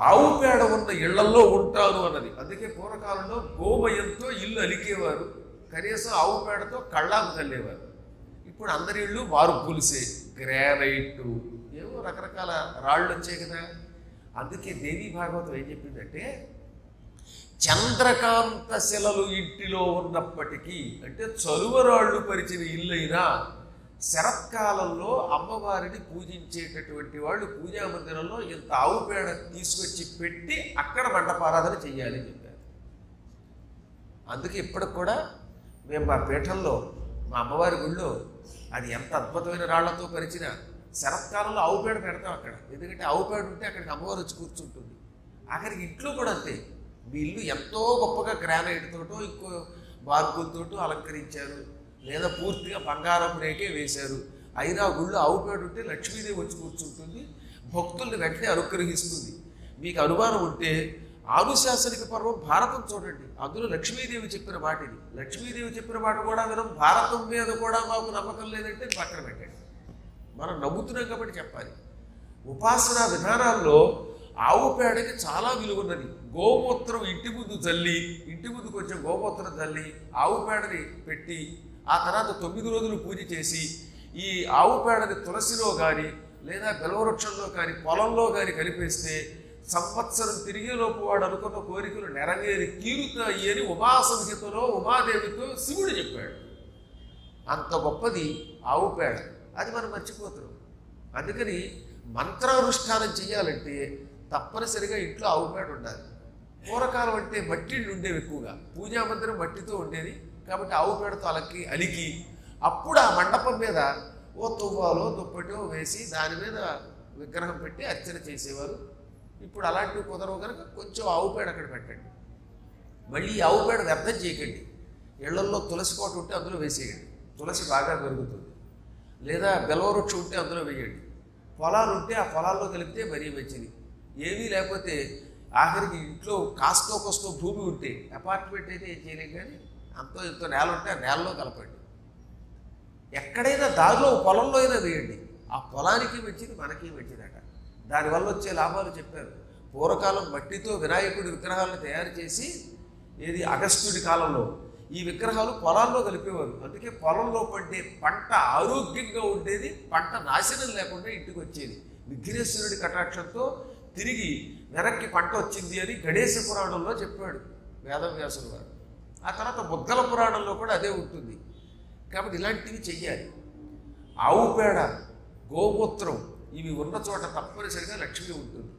ఆవు పేడ ఉన్న ఇళ్లలో ఉంటాను అన్నది. అందుకే పూర్వకాలంలో గోమయంతో ఇల్లు అలికేవారు, కనీసం ఆవు పేడతో కళ్ళాపు చల్లేవారు. ఇప్పుడు అందరి ఇళ్ళు మార్బుల్సే, గ్రానైట్, ఏవో రకరకాల రాళ్ళు వచ్చాయి కదా. అందుకే దేవీ భాగవతం ఏం చెప్పిందంటే, చంద్రకాంత శిలలు ఇంటిలో ఉన్నప్పటికీ, అంటే చలువరాళ్ళు పరిచిన ఇల్లైనా శరత్కాలంలో అమ్మవారిని పూజించేటటువంటి వాళ్ళు పూజా మందిరంలో ఇంత ఆవు పేడ తీసుకొచ్చి పెట్టి అక్కడ మండపారాధన చెయ్యాలి అని చెప్పారు. అందుకే ఇప్పటికి కూడా మేము మా పీఠంలో, మా అమ్మవారి గుళ్ళో అది ఎంత అద్భుతమైన రాళ్లతో పరిచిన శరత్కాలంలో ఆవు పేడ పెడతాం అక్కడ. ఎందుకంటే ఆవు పేడ ఉంటే అక్కడికి అమ్మవారు వచ్చి కూర్చుంటుంది. అక్కడికి ఇంట్లో కూడా అంతే. మీ ఇల్లు ఎంతో గొప్పగా గ్రానైట్ తోటో ఇంకో మార్పులతోటో అలంకరించారు, లేదా పూర్తిగా బంగారం రేకే వేశారు, అయినా గుళ్ళు ఆవు పేడ ఉంటే లక్ష్మీదేవి వచ్చి కూర్చుంటుంది, భక్తుల్ని వెంటనే అనుగ్రహిస్తుంది. మీకు అనుమానం ఉంటే ఆనుశాసనిక పర్వం భారతం చూడండి, అందులో లక్ష్మీదేవి చెప్పిన మాట ఇది. లక్ష్మీదేవి చెప్పిన మాట కూడా వినం, భారతం మీద కూడా మాకు నమ్మకం లేదంటే పక్కన పెట్టండి. మనం నమ్ముతున్నాం కాబట్టి చెప్పాలి. ఉపాసనా విధానాల్లో ఆవు పేడకి చాలా విలువ ఉన్నది. గోమూత్రం ఇంటి ముందు చల్లి, ఇంటి ముందు కొంచెం గోమూత్రం చల్లి ఆవు పేడని పెట్టి ఆ తర్వాత 9 రోజులు పూజ చేసి ఈ ఆవు పేడని తులసిలో కానీ లేదా బెలవృక్షంలో కానీ పొలంలో కానీ కలిపేస్తే సంవత్సరం తిరిగేలోపు వాడు అనుకున్న కోరికలు నెరవేరి తీరుతాయి అని ఉమాసంహితలో ఉమాదేవితో శివుడు చెప్పాడు. అంత గొప్పది ఆవు పేడ. అది మనం మర్చిపోతున్నాం. అందుకని మంత్రానుష్ఠానం చేయాలంటే తప్పనిసరిగా ఇంట్లో ఆవు పేడ ఉండాలి. పూర్వకాలం అంటే మట్టిళ్ళు ఉండేవి ఎక్కువగా, పూజా మందిరం మట్టితో ఉండేది కాబట్టి ఆవు పేడతో అలికి అప్పుడు ఆ మండపం మీద ఓ తువ్వాలో దుప్పటో వేసి దాని మీద విగ్రహం పెట్టి అర్చన చేసేవారు. ఇప్పుడు అలాంటివి కుదరవు కనుక కొంచెం ఆవు పేడ అక్కడ పెట్టండి. మళ్ళీ ఆవు పేడ వ్యర్థం చేయకండి. ఇళ్లల్లో తులసి కోట ఉంటే అందులో వేసేయండి, తులసి బాగా పెరుగుతుంది. లేదా బెలవవృక్షం ఉంటే అందులో వేయండి. పొలాలు ఉంటే ఆ పొలాల్లో కలిపితే మరీ మంచిది. ఏమీ లేకపోతే ఆఖరికి ఇంట్లో కాస్తో కోస్తో భూమి ఉంటే, అపార్ట్మెంట్ అయితే ఏం చేయలేం, కానీ అంతో ఎంతో నేల ఉంటే ఆ నేలలో కలపండి. ఎక్కడైనా దారిలో పొలంలో అయినా వేయండి. ఆ పొలానికి మంచిది, మనకి మంచిదట. దానివల్ల వచ్చే లాభాలు చెప్పారు. పూర్వకాలం మట్టితో వినాయకుడి విగ్రహాలను తయారు చేసి, ఏది అగస్త్యుడి కాలంలో ఈ విగ్రహాలు పొలాల్లో కలిపేవారు. అందుకే పొలంలో పండే పంట ఆరోగ్యంగా ఉండేది, పంట నాశనం లేకుండా ఇంటికి వచ్చేది. విఘ్నేశ్వరుడి కటాక్షంతో తిరిగి వెనక్కి పంట వచ్చింది అని గణేశ పురాణంలో చెప్పాడు వేదవ్యాసుడు వారు. ఆ తర్వాత ముద్దల పురాణంలో కూడా అదే ఉంటుంది. కాబట్టి ఇలాంటివి చెయ్యాలి. ఆవు పేడ, గోమూత్రం ఇవి ఉన్న చోట తప్పనిసరిగా లక్ష్మి ఉంటుంది.